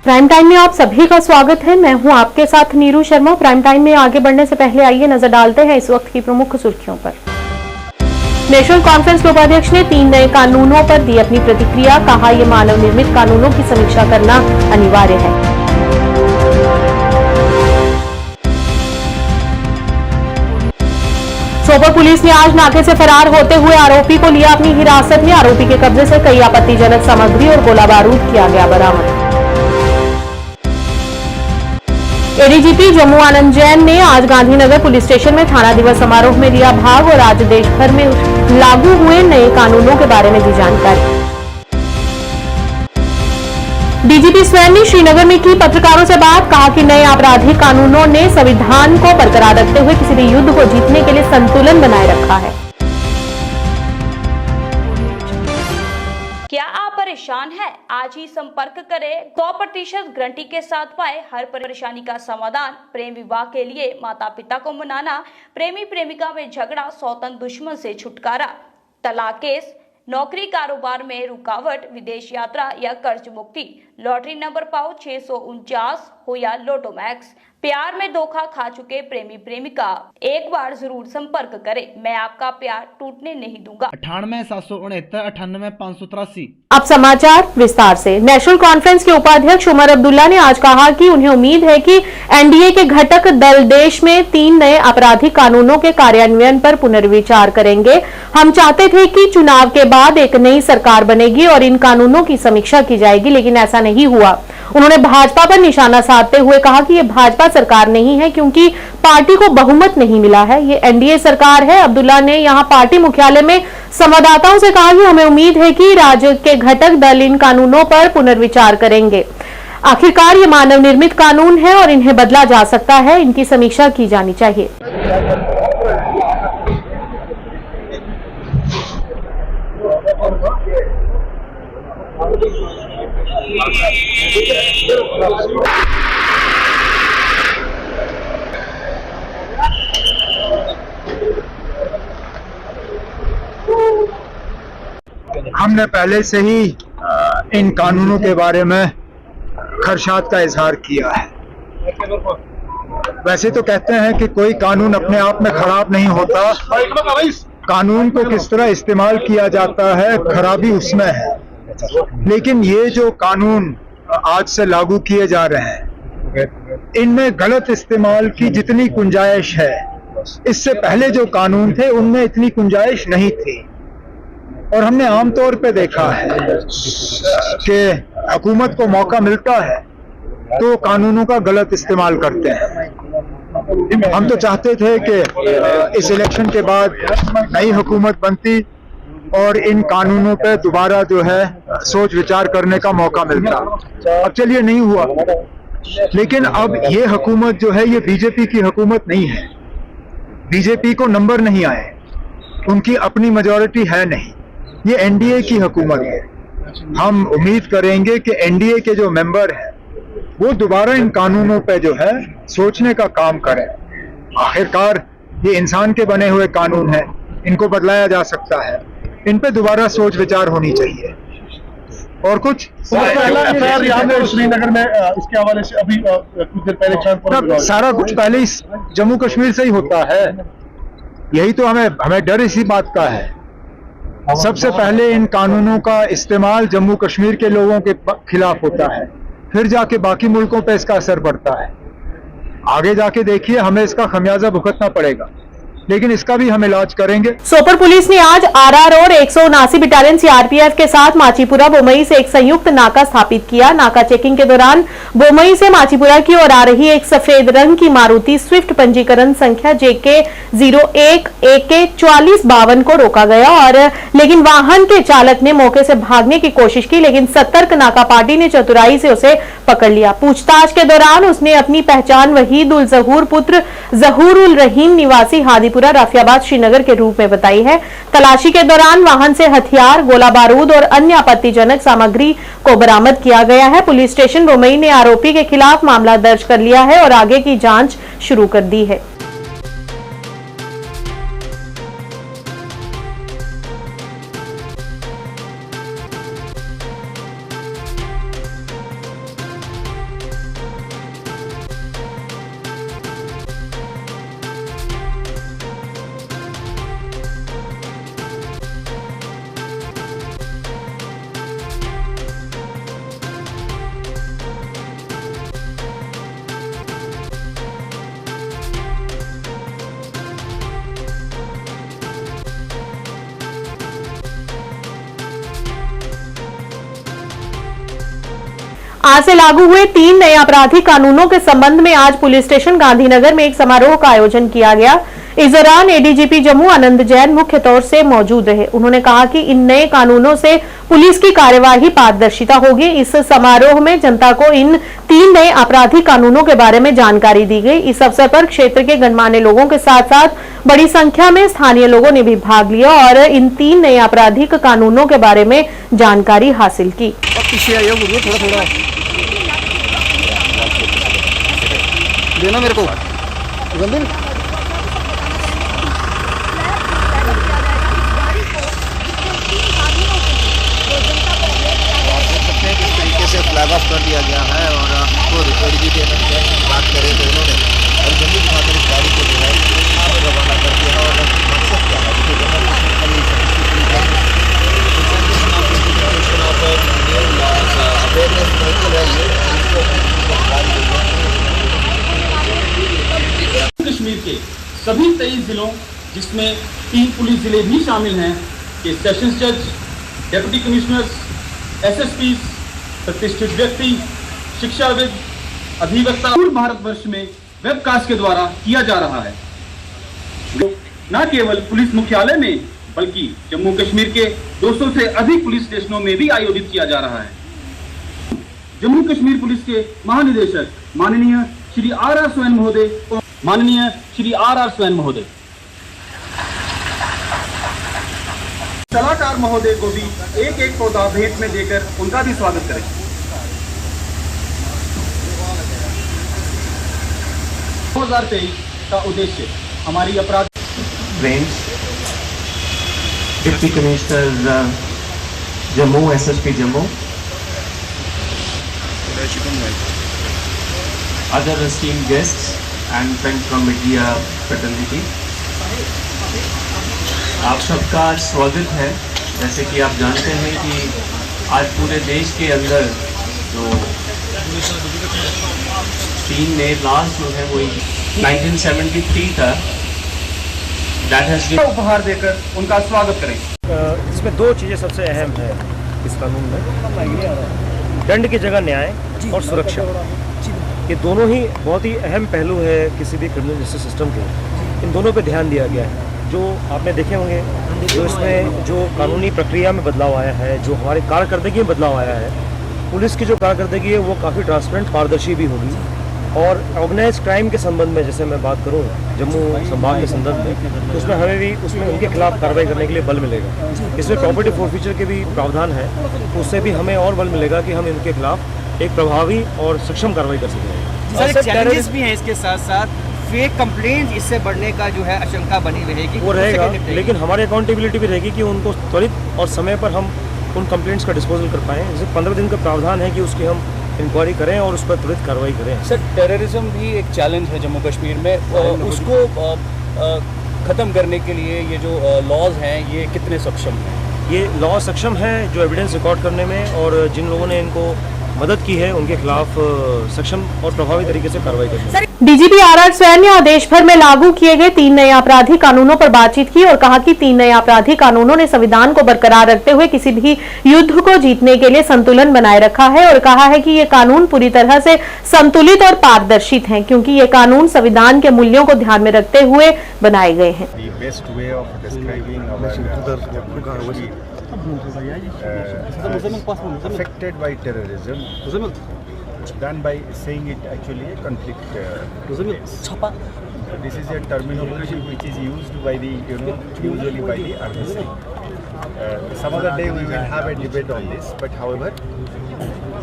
Prime time में आप सभी का स्वागत है। मैं हूं आपके साथ नीरू शर्मा। प्राइम टाइम में आगे बढ़ने से पहले आइए नजर डालते हैं इस वक्त की प्रमुख सुर्खियों पर। नेशनल कॉन्फ्रेंस के उपाध्यक्ष ने 3 नए कानूनों पर दी अपनी प्रतिक्रिया। कहा, ये मानव निर्मित कानूनों की समीक्षा करना अनिवार्य है। सोपोर पुलिस ने आज नाके से फरार होते हुए आरोपी को लिया अपनी हिरासत में। आरोपी के कब्जे से कई आपत्तिजनक सामग्री और गोला बारूद किया गया बरामद। एडीजीपी जम्मू आनंद जैन ने आज गांधीनगर पुलिस स्टेशन में थाना दिवस समारोह में लिया भाग और आज देश भर में लागू हुए नए कानूनों के बारे में दी जानकारी। डीजीपी स्वयं ने श्रीनगर में की पत्रकारों से बात। कहा कि नए आपराधिक कानूनों ने संविधान को बरकरार रखते हुए किसी भी युद्ध को जीतने के लिए संतुलन बनाए रखा है। क्या आप परेशान हैं? आज ही संपर्क करें। 100% गारंटी के साथ पाए हर परेशानी का समाधान। प्रेम विवाह के लिए माता पिता को मनाना, प्रेमी प्रेमिका में झगड़ा, सौतन दुश्मन से छुटकारा, तलाक केस, नौकरी कारोबार में रुकावट, विदेश यात्रा या कर्ज मुक्ति, लॉटरी नंबर पाओ 649 हो या लोटो मैक्स, प्यार में धोखा खा चुके प्रेमी प्रेमिका, एक बार जरूर संपर्क करें। मैं आपका प्यार टूटने नहीं दूंगा। 98 769 98 583। अब समाचार विस्तार से। नेशनल कॉन्फ्रेंस के उपाध्यक्ष उमर अब्दुल्ला ने आज कहा कि उन्हें उम्मीद है कि एनडीए के घटक दल देश में 3 नए आपराधिक कानूनों के कार्यान्वयन पर पुनर्विचार करेंगे। हम चाहते थे कि चुनाव के बाद एक नई सरकार बनेगी और इन कानूनों की समीक्षा की जाएगी, लेकिन ऐसा नहीं हुआ। उन्होंने भाजपा पर निशाना साधते हुए कहा कि यह भाजपा सरकार नहीं है क्योंकि पार्टी को बहुमत नहीं मिला है, ये एनडीए सरकार है। अब्दुल्ला ने यहां पार्टी मुख्यालय में संवाददाताओं से कहा कि हमें उम्मीद है कि राज्य के घटक दल इन कानूनों पर पुनर्विचार करेंगे। आखिरकार ये मानव निर्मित कानून है और इन्हें बदला जा सकता है, इनकी समीक्षा की जानी चाहिए। हमने पहले से ही इन कानूनों के बारे में खदशात का इजहार किया है। वैसे तो कहते हैं कि कोई कानून अपने आप में खराब नहीं होता, कानून को किस तरह इस्तेमाल किया जाता है खराबी उसमें है। लेकिन ये जो कानून आज से लागू किए जा रहे हैं, इनमें गलत इस्तेमाल की जितनी गुंजाइश है, इससे पहले जो कानून थे उनमें इतनी गुंजाइश नहीं थी। और हमने आमतौर पे देखा है कि हुकूमत को मौका मिलता है तो कानूनों का गलत इस्तेमाल करते हैं। हम तो चाहते थे कि इस इलेक्शन के बाद नई हुकूमत बनती और इन कानूनों पे दोबारा जो है सोच विचार करने का मौका मिलता। अब चलिए नहीं हुआ, लेकिन अब ये हुकूमत जो है ये बीजेपी की हुकूमत नहीं है। बीजेपी को नंबर नहीं आए, उनकी अपनी मेजॉरिटी है नहीं, ये एनडीए की हुकूमत है। हम उम्मीद करेंगे कि एनडीए के जो मेंबर हैं वो दोबारा इन कानूनों पे जो है सोचने का काम करें। आखिरकार ये इंसान के बने हुए कानून हैं, इनको बदलाया जा सकता है, इन पे दोबारा सोच विचार होनी चाहिए। और कुछ श्रीनगर में इसके हवाले से अभी कुछ देर पहले सारा कुछ पहले ही जम्मू कश्मीर से ही होता है। यही तो हमें डर इसी बात का है। सबसे पहले इन कानूनों का इस्तेमाल जम्मू कश्मीर के लोगों के खिलाफ होता है, फिर जाके बाकी मुल्कों पे इसका असर पड़ता है। आगे जाके देखिए हमें इसका खमियाजा भुगतना पड़ेगा, लेकिन इसका भी हम इलाज करेंगे। सोपोर पुलिस ने आज आरआर और 179 बटालियन सीआरपीएफ के साथ माचीपुरा बोमई से एक संयुक्त नाका स्थापित किया। नाका चेकिंग के दौरान बोमई से माचीपुरा की ओर आ रही एक सफेद रंग की मारुति स्विफ्ट पंजीकरण संख्या JK 01 AK 4452 को रोका गया लेकिन वाहन के चालक ने मौके से भागने की कोशिश की, लेकिन सतर्क नाका पार्टी ने चतुराई से उसे पकड़ लिया। पूछताछ के दौरान उसने अपनी पहचान वहीद उल जहूर पुत्र जहूर उल रहीम निवासी हादीपुरा राफियाबाद श्रीनगर के रूप में बताई है। तलाशी के दौरान वाहन से हथियार, गोला बारूद और अन्य आपत्तिजनक सामग्री को बरामद किया गया है। पुलिस स्टेशन बोमई ने आरोपी के खिलाफ मामला दर्ज कर लिया है और आगे की जांच शुरू कर दी है। आज से लागू हुए 3 नए आपराधिक कानूनों के संबंध में आज पुलिस स्टेशन गांधीनगर में एक समारोह का आयोजन किया गया। इस दौरान एडीजीपी जम्मू आनंद जैन मुख्य तौर से मौजूद रहे। उन्होंने कहा कि इन नए कानूनों से पुलिस की कार्यवाही पारदर्शिता होगी। इस समारोह में जनता को इन 3 नए आपराधिक कानूनों के बारे में जानकारी दी गई। इस अवसर पर क्षेत्र के गणमान्य लोगों के साथ साथ बड़ी संख्या में स्थानीय लोगों ने भी भाग लिया और इन 3 नए आपराधिक कानूनों के बारे में जानकारी हासिल की। देना मेरे को से फ्लैग ऑफ कर दिया गया है और आपको एडीजी बात करें तो इन्होंने और जल्दी की खातिर इस गाड़ी को जो है आगे रवाना कर दिया है। और मकसद क्या है अवेयरनेस व्हीकल है ये कश्मीर के सभी 23 जिलों जिसमें 3 पुलिस जिले भी शामिल हैं कि सेशंस जज, डेप्यूटी कमिश्नर्स, एसएसपी, प्रतिष्ठित व्यक्ति, शिक्षाविद, अधिवक्ता पूरे भारतवर्ष में वेबकास्ट के द्वारा किया जा रहा है। न केवल पुलिस मुख्यालय में बल्कि जम्मू कश्मीर के 200 से अधिक पुलिस स्टेशनों में भी आयोजित किया जा रहा है। जम्मू कश्मीर पुलिस के महानिदेशक माननीय श्री आर स्वैन महोदय और माननीय श्री आर स्वैन महोदय, सलाहकार महोदय को भी एक पौधा भेंट में देकर उनका भी स्वागत करें। 2023 का उद्देश्य हमारी अपराध deputy commissioner Jammu, SSP Jammu, other esteemed guests and friends from media fraternity, आप सबका स्वागत है। जैसे कि आप जानते हैं कि आज पूरे देश के अंदर जो 3 नए लॉज जो है वो 1973 था, उपहार देकर उनका स्वागत करें। इसमें 2 चीज़ें सबसे अहम है इस कानून में, दंड की जगह न्याय और सुरक्षा। ये दोनों ही बहुत ही अहम पहलू है किसी भी क्रिमिनल जस्टिस सिस्टम के। इन दोनों पे ध्यान दिया गया है। जो आपने देखे होंगे जो इसमें जो कानूनी प्रक्रिया में बदलाव आया है, जो हमारी कारकर्दगी में बदलाव आया है, पुलिस की जो कारकर्दगी है वो काफ़ी ट्रांसपेरेंट, पारदर्शी भी होगी। और ऑर्गेनाइज क्राइम के संबंध में जैसे मैं बात करूं जम्मू संभाग के संदर्भ में, तो उसमें हमें भी उसमें उनके खिलाफ कार्रवाई करने के लिए बल मिलेगा। इसमें प्रॉपर्टी फोरफीचर के भी प्रावधान है, तो उससे भी हमें और बल मिलेगा कि हम इनके खिलाफ एक प्रभावी और सक्षम कार्रवाई कर सकें। सर चैलेंजेस भी हैं इसके साथ साथ, फेक कंप्लेंट इससे बढ़ने का जो है आशंका बनी रहेगी, वो रहेगा, लेकिन हमारी अकाउंटेबिलिटी भी रहेगी कि उनको त्वरित और समय पर हम उन कंप्लेंट्स का डिस्पोजल कर पाएँ। जैसे 15 दिन का प्रावधान है कि उसकी हम इंक्वायरी करें और उस पर त्वरित कार्रवाई करें। सर टेररिज्म भी एक चैलेंज है जम्मू कश्मीर में, उसको ख़त्म करने के लिए ये जो लॉज हैं ये कितने सक्षम हैं? ये लॉ सक्षम है जो एविडेंस रिकॉर्ड करने में, और जिन लोगों ने इनको मदद की है उनके खिलाफ सक्षम और प्रभावी तरीके से कार्रवाई करनी। डीजीपी आर स्वैन ने देश भर में लागू किए गए 3 नए आपराधिक कानूनों पर बातचीत की और कहा कि 3 नए आपराधिक कानूनों ने संविधान को बरकरार रखते हुए किसी भी युद्ध को जीतने के लिए संतुलन बनाए रखा है, और कहा है कि ये कानून पूरी तरह से संतुलित और पारदर्शी हैं क्योंकि ये कानून संविधान के मूल्यों को ध्यान में रखते हुए बनाए गए हैं। affected by terrorism than by saying it actually a conflict case. This is a terminology which is used by the usually by the army. Some other day we will have a debate on this, but however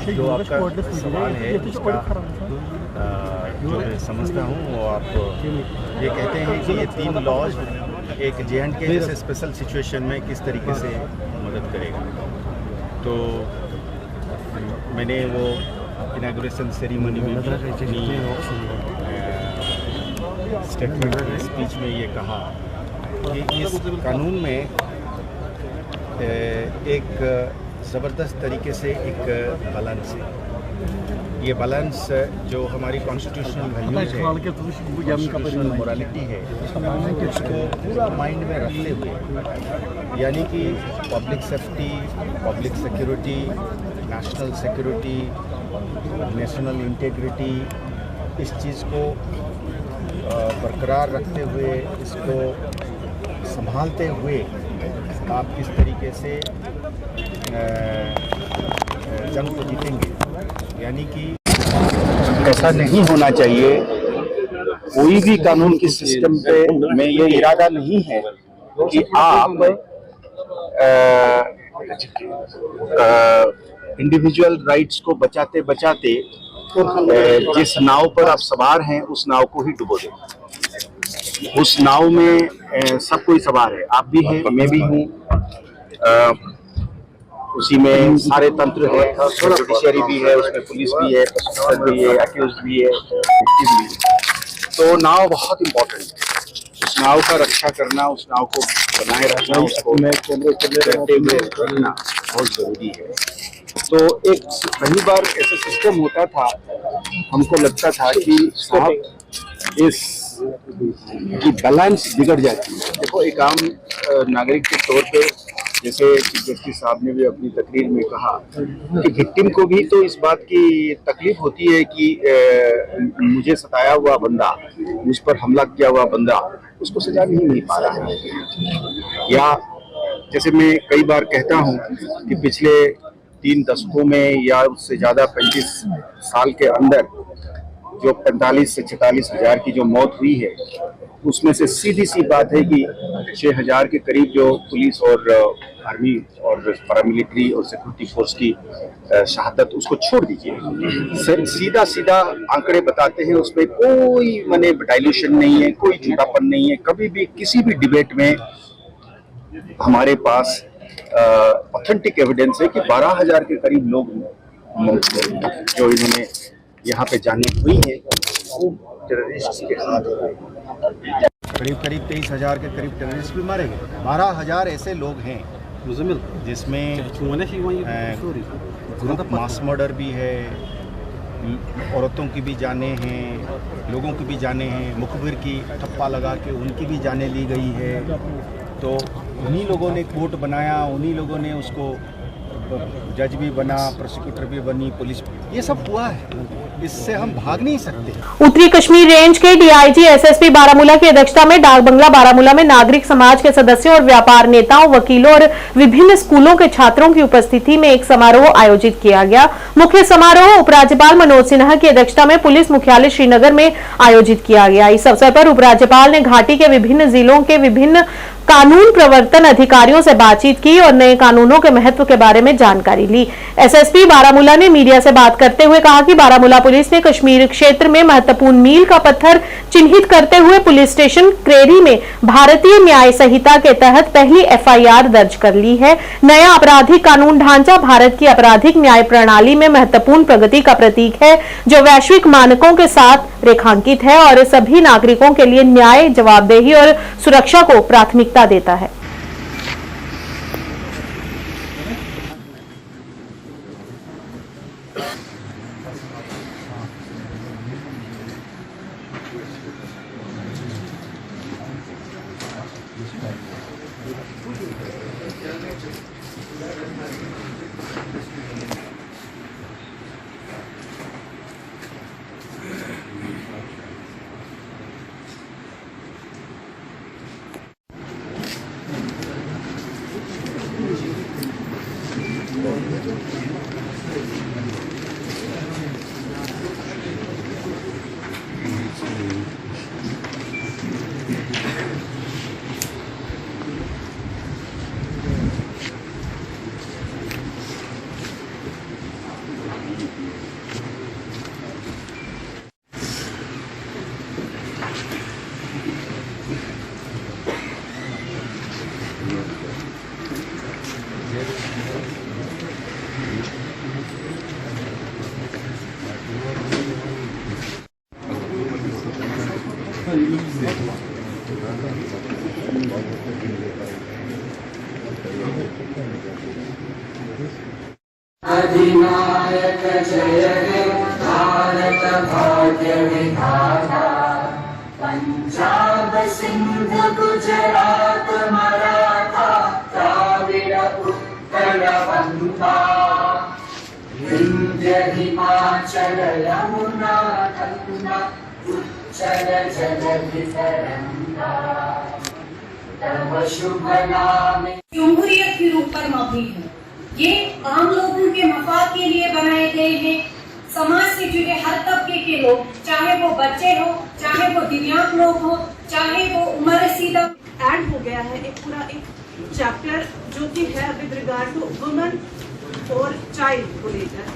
जो आपका सवाल है उसका जो मैं समझता हूँ वो आप ये कहते हैं कि ये 3 लॉज एक J&K जैसे स्पेशल सिचुएशन में किस तरीके से मदद करेगा। तो मैंने वो इनागुरेशन सेरेमनी में स्टेटमेंट स्पीच में ये कहा कि इस कानून में एक ज़बरदस्त तरीके से एक बैलेंस है। ये बैलेंस जो हमारी कॉन्स्टिट्यूशनल वैल्यूज है, कॉन्स्टिट्यूशनल मोरालिटी है, उसको पूरा माइंड में रखते हुए, यानी कि public safety, public security, national security, national integrity, इस चीज़ को बरकरार रखते हुए, इसको संभालते हुए आप किस तरीके से जंग को जीतेंगे। यानी कि ऐसा नहीं होना चाहिए। कोई भी कानून की सिस्टम पे में ये इरादा नहीं है कि आप इंडिविजुअल राइट्स को बचाते बचाते जिस नाव पर आप सवार हैं उस नाव को ही डुबो दें। उस नाव में सब कोई सवार है, आप भी हैं, मैं भी हूँ, उसी में सारे तंत्र है, जुडिशरी भी है, उसमें पुलिस भी है, प्रशासन भी है, अक्यूज्ड भी है, विक्टिम भी है। तो नाव बहुत इम्पोर्टेंट है। उस नाव का रक्षा करना, उस नाव को बनाए रखना, उसको रहते हुए रखना बहुत जरूरी है। तो एक कई बार ऐसा सिस्टम होता था, हमको लगता था कि साहब इस की बैलेंस बिगड़ जाती है। देखो, एक आम नागरिक के तौर पे, जैसे चीफ जस्टिस साहब ने भी अपनी तकरीर में कहा कि विक्टिम को भी तो इस बात की तकलीफ होती है कि मुझे सताया हुआ बंदा, मुझ पर हमला किया हुआ बंदा, उसको सजा नहीं मिल पा रहा है। या जैसे मैं कई बार कहता हूँ कि पिछले 3 दशकों में या उससे ज़्यादा 35 साल के अंदर जो 45 से 46 हज़ार की जो मौत हुई है, उसमें से सीधी सी बात है कि 6,000 के करीब जो पुलिस और आर्मी और पैरामिलिट्री और सिक्योरिटी फोर्स की शहादत, उसको छोड़ दीजिए। सीधा सीधा आंकड़े बताते हैं, उसमें कोई माने डाइल्यूशन नहीं है, कोई झूठापन नहीं है। कभी भी किसी भी डिबेट में हमारे पास ऑथेंटिक एविडेंस है कि 12,000 के करीब लोग जो इन्होंने यहाँ पे जाने हुई है वो टेररिस्ट के हाथ में। करीब 23,000 के करीब टेररिस्ट भी मारे गए। 12,000 ऐसे लोग हैं जिसमें मास मर्डर भी है, औरतों की भी जानें हैं, लोगों की भी जानें हैं, मुखबिर की ठप्पा लगा के उनकी भी जानें ली गई है। तो उन्हीं लोगों ने कोर्ट बनाया, उन्हीं लोगों ने उसको जज भी बना, प्रोसिक्यूटर भी बनी, पुलिस, ये सब हुआ है। इससे हम भाग नहीं सकते। उत्तरी कश्मीर रेंज के डीआईजी एसएसपी बारामूला की अध्यक्षता में डाक बंगला बारामूला में नागरिक समाज के सदस्यों और व्यापार नेताओं, वकीलों और विभिन्न स्कूलों के छात्रों की उपस्थिति में एक समारोह आयोजित किया गया। मुख्य समारोह उपराज्यपाल मनोज सिन्हा की अध्यक्षता में पुलिस मुख्यालय श्रीनगर में आयोजित किया गया। इस अवसर पर उपराज्यपाल ने घाटी के विभिन्न जिलों के विभिन्न कानून प्रवर्तन अधिकारियों से बातचीत की और नए कानूनों के महत्व के बारे में जानकारी ली। एसएसपी बारामूला ने मीडिया से बात करते हुए कहा कि बारामूला पुलिस ने कश्मीर क्षेत्र में महत्वपूर्ण मील का पत्थर चिन्हित करते हुए पुलिस स्टेशन क्रेरी में भारतीय न्याय संहिता के तहत पहली एफआईआर दर्ज कर ली है। नया आपराधिक कानून ढांचा भारत की आपराधिक न्याय प्रणाली में महत्वपूर्ण प्रगति का प्रतीक है, जो वैश्विक मानकों के साथ रेखांकित है और सभी नागरिकों के लिए न्याय, जवाबदेही और सुरक्षा को प्राथमिकता देता है। अधिनायक जय हे भारत भाग्य विधाता, पंजाब सिंध गुजरात मराठा द्राविड़ उत्कल बंधा, विंध्य हिमाचल यमुना गंगा उच्चल जलधितरंगा तव शुभ नाम। जमहूरियत के रूप पर मबनी है। ये आम लोगों के मफाद के लिए बनाए गए हैं। समाज से जुड़े हर तबके के लोग, चाहे वो बच्चे हो, चाहे वो दिव्यांग लोग हो, चाहे वो उम्र रसीदा। ऐड हो गया है एक पूरा एक चैप्टर जो कि है विद रिगार्ड टू वुमेन और चाइल्ड को लेकर।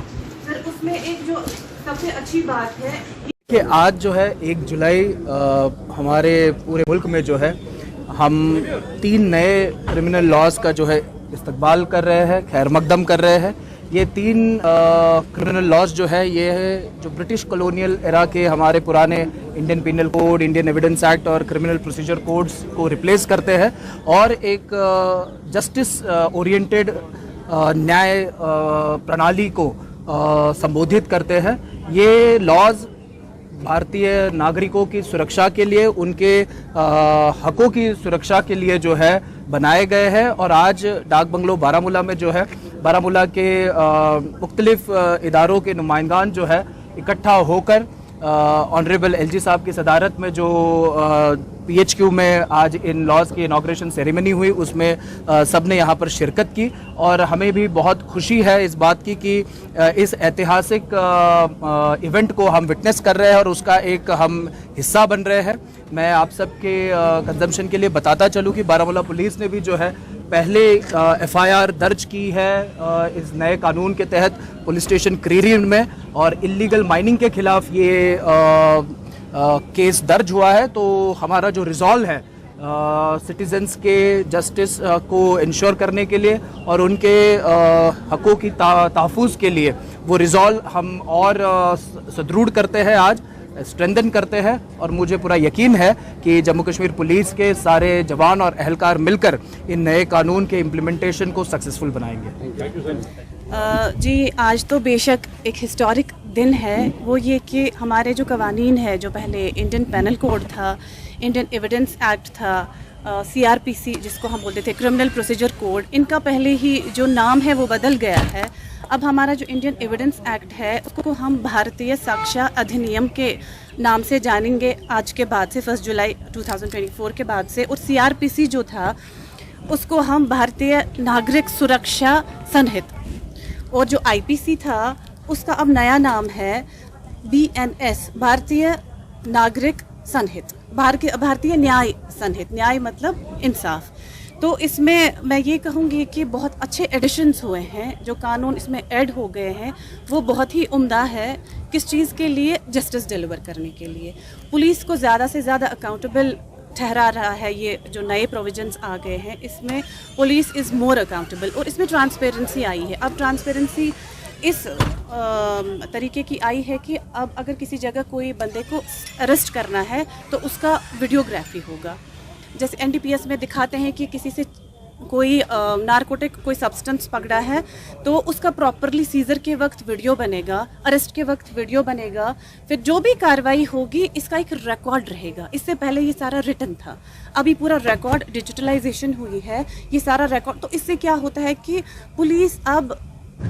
सर उसमें एक जो सबसे अच्छी बात है कि आज जो है 1 जुलाई हमारे पूरे मुल्क में जो है हम 3 नए क्रिमिनल लॉज का जो है इस्तकबाल कर रहे हैं, खैर मकदम कर रहे हैं। ये 3 क्रिमिनल लॉज जो है ये है जो ब्रिटिश कॉलोनियल एरा के हमारे पुराने Indian penal code, Indian evidence act और क्रिमिनल प्रोसीजर कोड्स को रिप्लेस करते हैं और एक जस्टिस ओरिएंटेड न्याय प्रणाली को संबोधित करते हैं। ये लॉज भारतीय नागरिकों की सुरक्षा के लिए, उनके हकों की सुरक्षा के लिए जो है बनाए गए हैं। और आज डाक बंगलो बारामूला में जो है बारामूला के मुख्तलिफ इदारों के नुमाइंदान जो है इकट्ठा होकर ऑनरेबल एलजी साहब की सदारत में जो PHQ में आज इन लॉज की इनॉग्रेशन सेरेमनी हुई, उसमें सब ने यहाँ पर शिरकत की और हमें भी बहुत खुशी है इस बात की कि इस ऐतिहासिक इवेंट को हम विटनेस कर रहे हैं और उसका एक हम हिस्सा बन रहे हैं। मैं आप सबके कंजम्पशन के लिए बताता चलूँ कि बारामूला पुलिस ने भी जो है पहले FIR दर्ज की है इस नए कानून के तहत पुलिस स्टेशन क्रीरी में और इलीगल माइनिंग के खिलाफ ये केस दर्ज हुआ है। तो हमारा जो रिजॉल्व है सिटीजन्स के जस्टिस को इंश्योर करने के लिए और उनके हकों की तहफ़्फ़ुज़ के लिए वो रिजॉल्व हम और सुदृढ़ करते हैं, आज स्ट्रेंथन करते हैं। और मुझे पूरा यकीन है कि जम्मू कश्मीर पुलिस के सारे जवान और अहलकार मिलकर इन नए कानून के इम्प्लीमेंटेशन को सक्सेसफुल बनाएंगे। जी आज तो बेशक एक हिस्टोरिक दिन है। वो ये कि हमारे जो कवानीन है, जो पहले इंडियन पेनल कोड था, इंडियन एविडेंस एक्ट था, CRPC जिसको हम बोलते थे क्रिमिनल प्रोसीजर कोड, इनका पहले ही जो नाम है वो बदल गया है। अब हमारा जो इंडियन एविडेंस एक्ट है उसको हम भारतीय साक्ष्य अधिनियम के नाम से जानेंगे आज के बाद से, 1 जुलाई 2024 के बाद से। और CRPC जो था उसको हम भारतीय नागरिक सुरक्षा संहिता, और जो IPC था उसका अब नया नाम है BNS भारतीय नागरिक संहिता, भारतीय न्याय संहिता। न्याय मतलब इंसाफ। तो इसमें मैं ये कहूँगी कि बहुत अच्छे एडिशंस हुए हैं। जो कानून इसमें ऐड हो गए हैं वो बहुत ही उम्दा है। किस चीज़ के लिए? जस्टिस डिलीवर करने के लिए। पुलिस को ज़्यादा से ज़्यादा अकाउंटेबल ठहरा रहा है। ये जो नए प्रोविजंस आ गए हैं इसमें पुलिस इज़ मोर अकाउंटेबल और इसमें ट्रांसपेरेंसी आई है। अब ट्रांसपेरेंसी इस तरीके की आई है कि अब अगर किसी जगह कोई बंदे को अरेस्ट करना है तो उसका वीडियोग्राफी होगा। जैसे NDPS में दिखाते हैं कि किसी से कोई नारकोटिक कोई सब्सटेंस पकड़ा है तो उसका प्रॉपरली सीजर के वक्त वीडियो बनेगा, अरेस्ट के वक्त वीडियो बनेगा, फिर जो भी कार्रवाई होगी इसका एक रिकॉर्ड रहेगा। इससे पहले ये सारा रिटन था, अभी पूरा रिकॉर्ड डिजिटलाइजेशन हुई है, ये सारा रिकॉर्ड। तो इससे क्या होता है कि पुलिस अब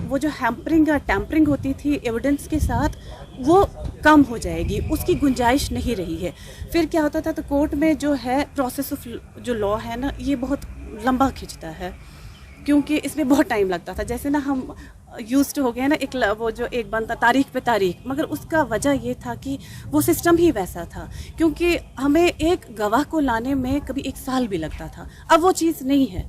वो जो हैम्परिंग या टैम्परिंग होती थी एविडेंस के साथ वो कम हो जाएगी, उसकी गुंजाइश नहीं रही है। फिर क्या होता था, तो कोर्ट में जो है प्रोसेस ऑफ जो लॉ है ना ये बहुत लंबा खिंचता है क्योंकि इसमें बहुत टाइम लगता था। जैसे ना हम यूज्ड हो गए ना एक वो जो एक बनता तारीख पे तारीख, मगर उसका वजह ये था कि वो सिस्टम ही वैसा था क्योंकि हमें एक गवाह को लाने में कभी 1 साल भी लगता था। अब वो चीज़ नहीं है,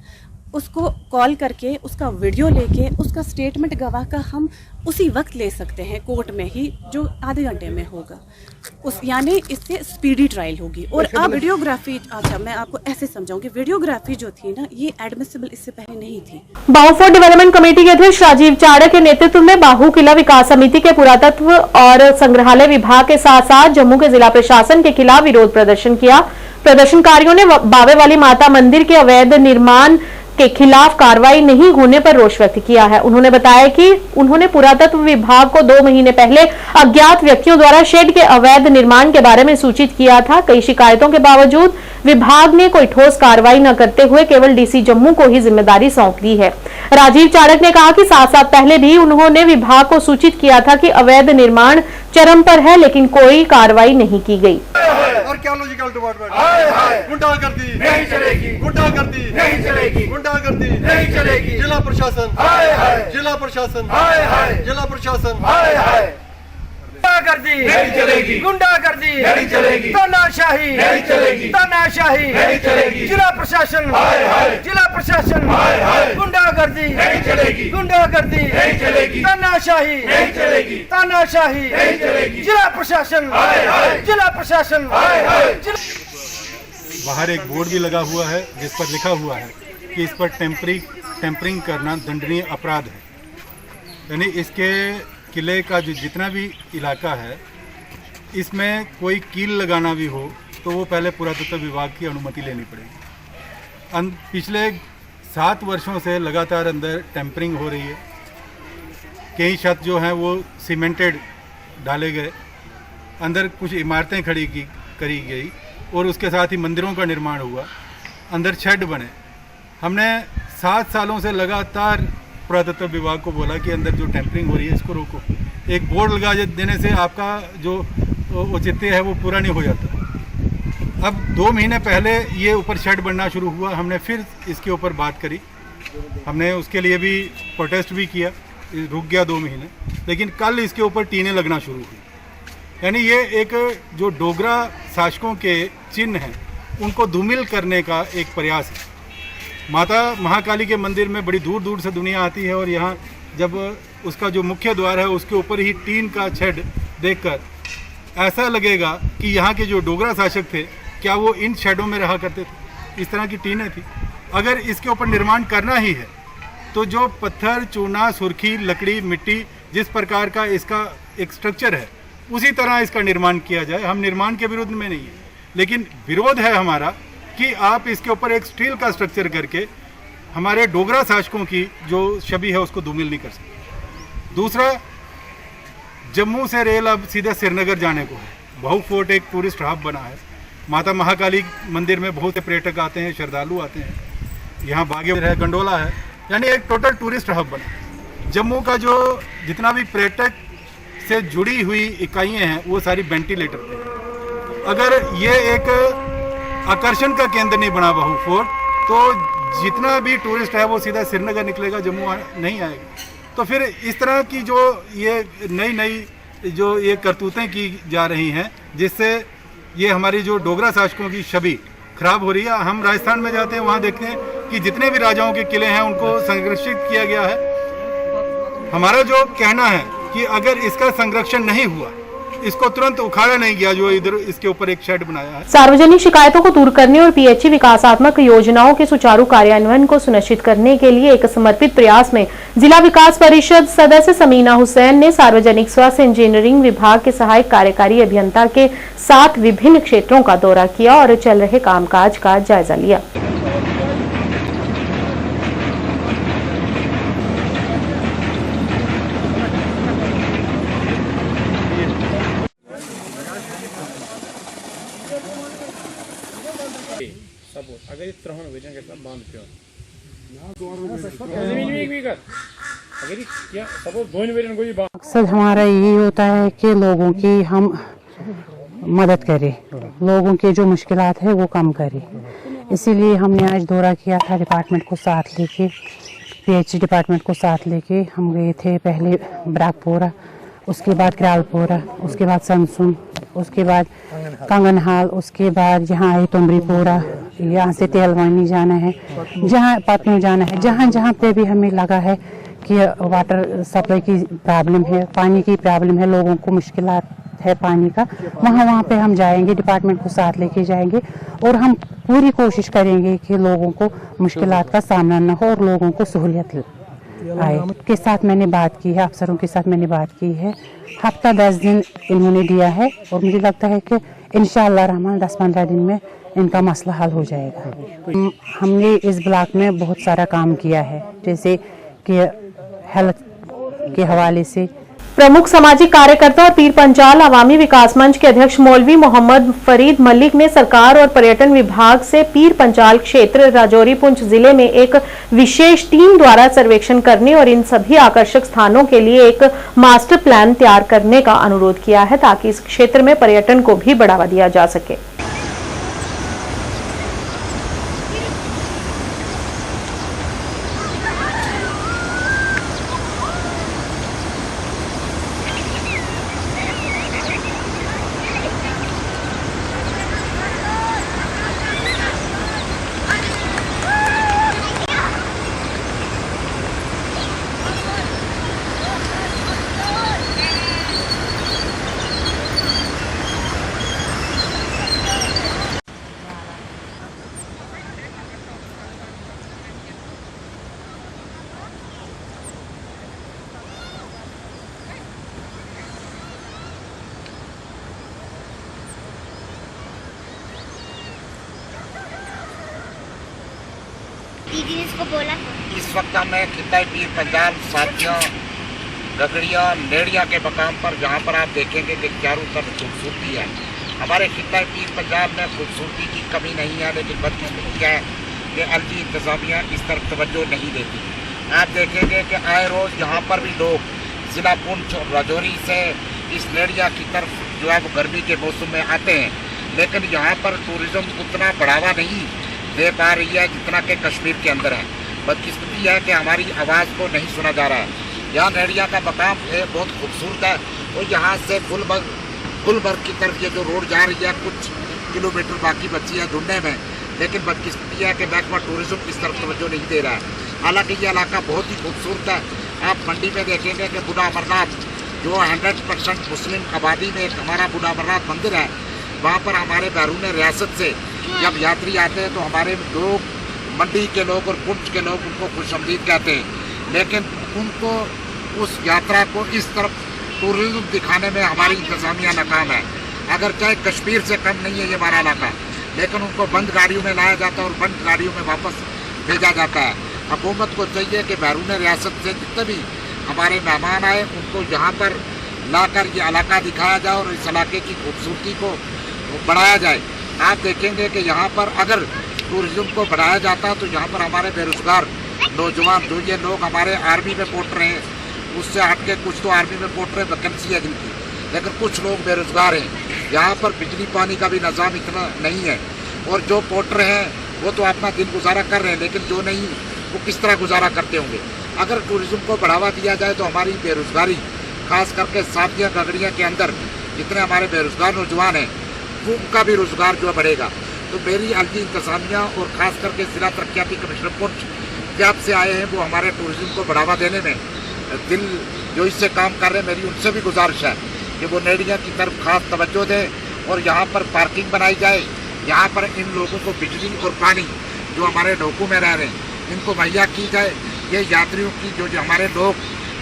उसको कॉल करके उसका वीडियो लेके उसका स्टेटमेंट गवाह का हम उसी वक्त ले सकते हैं कोर्ट में ही, जो आधे घंटे में होगा। उस यानी इससे स्पीडी ट्रायल होगी। और अब वीडियोग्राफी, अच्छा मैं आपको ऐसे समझाऊंगी, वीडियोग्राफी जो थी ना ये एडमिसिबल इससे पहले नहीं थी। बाहू फोर्ट डेवलपमेंट कमेटी के अध्यक्ष राजीव चाड़ा के नेतृत्व में बाहू किला विकास समिति के पुरातत्व और संग्रहालय विभाग के साथ साथ जम्मू के जिला प्रशासन के खिलाफ विरोध प्रदर्शन किया। प्रदर्शनकारियों ने बावे वाली माता मंदिर के अवैध निर्माण के खिलाफ कार्रवाई नहीं होने पर रोष व्यक्त किया है। उन्होंने बताया कि उन्होंने पुरातत्व विभाग को 2 महीने पहले अज्ञात व्यक्तियों द्वारा शेड के अवैध निर्माण के बारे में सूचित किया था। कई शिकायतों के बावजूद विभाग ने कोई ठोस कार्रवाई न करते हुए केवल डीसी जम्मू को ही जिम्मेदारी सौंप दी है। राजीव चाणक ने कहा कि 7 साल पहले भी उन्होंने विभाग को सूचित किया था कि अवैध निर्माण चरम पर है, लेकिन कोई कार्रवाई नहीं की गई। और क्या लॉजिकल डिपार्टमेंट, गुंडागर्दी नहीं चलेगी, गुंडागर्दी नहीं चलेगी, गुंडागर्दी नहीं चलेगी। जिला प्रशासन, जिला प्रशासन, जिला प्रशासन, गुंडागर्दी नहीं चलेगी, गुंडागर्दी नहीं चलेगी, तानाशाही नहीं चलेगी, तानाशाही नहीं चलेगी। जिला प्रशासन, जिला प्रशासन, गुंडागर्दी नहीं चलेगी, गुंडागर्दी नहीं चलेगी, तानाशाही नहीं चलेगी, तानाशाही नहीं चलेगी। जिला प्रशासन, जिला प्रशासन। बाहर एक बोर्ड भी लगा हुआ है जिस पर लिखा हुआ है कि इस पर टेम्परिंग करना दंडनीय अपराध है। यानी इसके किले का जो जितना भी इलाका है, इसमें कोई कील लगाना भी हो तो वो पहले पुरातत्व विभाग की अनुमति लेनी पड़ेगी। पिछले 7 वर्षों से लगातार अंदर टेम्परिंग हो रही है। कई छत जो हैं वो सीमेंटेड डाले गए, अंदर कुछ इमारतें करी गई और उसके साथ ही मंदिरों का निर्माण हुआ, अंदर शेड बने। हमने 7 सालों से लगातार पुरातत्व विभाग को बोला कि अंदर जो टेम्परिंग हो रही है इसको रोको। एक बोर्ड लगा देने से आपका जो औचित्य है वो पूरा नहीं हो जाता। अब 2 महीने पहले ये ऊपर शेड बनना शुरू हुआ, हमने फिर इसके ऊपर बात करी, हमने उसके लिए भी प्रोटेस्ट भी किया, रुक गया 2 महीने, लेकिन कल इसके ऊपर टीनें लगना शुरू हुई। यानी ये एक जो डोगरा शासकों के चिन्ह हैं उनको धूमिल करने का एक प्रयास है। माता महाकाली के मंदिर में बड़ी दूर दूर से दुनिया आती है और यहाँ जब उसका जो मुख्य द्वार है उसके ऊपर ही टीन का शेड देखकर ऐसा लगेगा कि यहाँ के जो डोगरा शासक थे क्या वो इन शेडों में रहा करते थे। इस तरह की टीनें थी। अगर इसके ऊपर निर्माण करना ही है तो जो पत्थर, चूना, सुर्खी, लकड़ी, मिट्टी, जिस प्रकार का इसका एक स्ट्रक्चर है उसी तरह इसका निर्माण किया जाए। हम निर्माण के विरुद्ध में नहीं है, लेकिन विरोध है हमारा कि आप इसके ऊपर एक स्टील का स्ट्रक्चर करके हमारे डोगरा शासकों की जो छवि है उसको धूमिल नहीं कर सकते। दूसरा, जम्मू से रेल अब सीधे श्रीनगर जाने को है। बहु फोर्ट एक टूरिस्ट हब बना है। माता महाकाली मंदिर में बहुत से पर्यटक आते हैं, श्रद्धालु आते हैं। यहाँ बागे है, गंडोला है, यानी एक टोटल टूरिस्ट हब बना। जम्मू का जो जितना भी पर्यटक से जुड़ी हुई इकाइयाँ हैं वो सारी वेंटिलेटर पे। अगर ये एक आकर्षण का केंद्र नहीं बना बहु फोर्ट तो जितना भी टूरिस्ट है वो सीधा श्रीनगर निकलेगा, जम्मू नहीं आएगा। तो फिर इस तरह की जो ये नई जो ये करतूतें की जा रही हैं जिससे ये हमारी जो डोगरा शासकों की छवि खराब हो रही है। हम राजस्थान में जाते हैं, वहाँ देखते हैं कि जितने भी राजाओं के किले हैं उनको संरक्षित किया गया है। हमारा जो कहना है कि अगर इसका संरक्षण नहीं हुआ, इसको तुरंत उखाड़ा नहीं गया जो इधर इसके ऊपर एक शेड बनाया है। सार्वजनिक शिकायतों को दूर करने और पीएचई विकासात्मक योजनाओं के सुचारू कार्यान्वयन को सुनिश्चित करने के लिए एक समर्पित प्रयास में जिला विकास परिषद सदस्य समीना हुसैन ने सार्वजनिक स्वास्थ्य इंजीनियरिंग विभाग के सहायक कार्यकारी अभियंता के साथ विभिन्न क्षेत्रों का दौरा किया और चल रहे कामकाज का जायजा लिया। मकसद हमारा यही होता है कि लोगों की हम मदद करें, लोगों के जो मुश्किलात है वो कम करें। इसीलिए हमने आज दौरा किया था डिपार्टमेंट को साथ लेके, पीएचई डिपार्टमेंट को साथ लेके हम गए थे। पहले ब्राकपोरा, उसके बाद क्रालपोरा, उसके बाद सनसुन, उसके बाद कंगनहाल, उसके बाद यहाँ आए तुमरीपोरा, यहाँ से तेलवानी जाना है, जहाँ पतनू जाना है। जहाँ जहाँ पे भी हमें लगा है कि वाटर सप्लाई की प्रॉब्लम है, पानी की प्रॉब्लम है, लोगों को मुश्किलात है पानी का, वहाँ पे हम जाएंगे, डिपार्टमेंट को साथ लेके जाएंगे और हम पूरी कोशिश करेंगे कि लोगों को मुश्किलात का सामना न हो और लोगों को सहूलियत आए। के साथ मैंने बात की है, अफसरों के साथ मैंने बात की है। हफ्ता 10 दिन इन्होंने दिया है और मुझे लगता है कि इंशाअल्लाह रहमान 10-15 दिन में इनका मसला हल हो जाएगा। हमने इस ब्लॉक में बहुत सारा काम किया है, जैसे कि हेल्थ के हवाले से। प्रमुख सामाजिक कार्यकर्ता और पीर पंजाल अवामी विकास मंच के अध्यक्ष मौलवी मोहम्मद फरीद मलिक ने सरकार और पर्यटन विभाग से पीर पंजाल क्षेत्र राजौरी पुंछ जिले में एक विशेष टीम द्वारा सर्वेक्षण करने और इन सभी आकर्षक स्थानों के लिए एक मास्टर प्लान तैयार करने का अनुरोध किया है, ताकि इस क्षेत्र में पर्यटन को भी बढ़ावा दिया जा सके। को बोला इस वक्त मैं खिता पीर पंजाल साथियों गगड़िया नेड़िया के मकाम पर, जहाँ पर आप देखेंगे कि चारों तरफ खूबसूरती है। हमारे खिता पीर पंजाब में खूबसूरती की कमी नहीं है, लेकिन बदकिस्मती है कि अलजी इंतजामिया इस तरफ तवज्जो नहीं देती। आप देखेंगे कि आए रोज़ यहाँ पर भी लोग जिला पुंछ और राजौरी से इस नेड़िया की तरफ जो है वो गर्मी के मौसम में आते हैं, लेकिन यहाँ पर टूरिज़्म उतना बढ़ावा नहीं दे पा रही है जितना कि कश्मीर के अंदर है। बदकिस्मती है कि हमारी आवाज़ को नहीं सुना जा रहा है। यहाँ नेड़िया का मकाम बहुत खूबसूरत है और यहाँ से गुलबर्ग की तरफ ये जो रोड जा रही है कुछ किलोमीटर बाकी बची है ढूंढने में, लेकिन बदकिस्मती है कि महकमा टूरिज़्म इस तरफ तवज्जो नहीं दे रहा है। हालांकि ये इलाका बहुत ही खूबसूरत है। आप मंडी में देखेंगे कि बुढ़ा अमरनाथ जो 100% मुस्लिम आबादी में एक हमारा बुढ़ा अमरनाथ मंदिर है, वहाँ पर हमारे बैरून रियासत से जब यात्री आते हैं तो हमारे लोग, मंडी के लोग और पुंछ के लोग उनको खुशआमदीद कहते हैं, लेकिन उनको उस यात्रा को इस तरफ टूरिज्म दिखाने में हमारी इंतजामिया नाकाम है। अगर चाहे कश्मीर से कम नहीं है ये हमारा इलाका, लेकिन उनको बंद गाड़ियों में लाया जाता है और बंद गाड़ियों में वापस भेजा जाता है। हुकूमत को चाहिए कि बैरून रियासत से जितने भी हमारे मेहमान आए उनको यहाँ पर लाकर ये इलाका दिखाया जाए और इस इलाके की खूबसूरती को बढ़ाया जाए। आप देखेंगे कि यहाँ पर अगर टूरिज़्म को बढ़ाया जाता तो यहाँ पर हमारे बेरोज़गार नौजवान जो ये लोग हमारे आर्मी में पोट रहे हैं, उससे हट के कुछ तो आर्मी में पोट रहे वैकेंसी है जिनकी, लेकिन कुछ लोग बेरोज़गार हैं। यहाँ पर बिजली पानी का भी निज़ाम इतना नहीं है और जो पोट रहे हैं वो तो अपना दिन गुजारा कर रहे हैं, लेकिन जो नहीं वो किस तरह गुजारा करते होंगे। अगर टूरिज़्म को बढ़ावा दिया जाए तो हमारी बेरोज़गारी, खास करके साथिया गगड़िया के अंदर जितने हमारे बेरोज़गार नौजवान हैं उनका भी रोज़गार जो बढ़ेगा। तो मेरी अलजी इंतजामिया और ख़ास करके ज़िला तरक्याती कमिश्नर पुंछ जब से आए हैं वो हमारे टूरिज़्म को बढ़ावा देने में दिल जो इससे काम कर रहे हैं, मेरी उनसे भी गुजारिश है कि वो नेड़िया की तरफ खास तवज्जो दें और यहाँ पर पार्किंग बनाई जाए। यहाँ पर इन लोगों को बिजली और पानी जो हमारे डोकू में रह रहे हैं इनको मुहैया की जाए। ये यात्रियों की जो हमारे लोग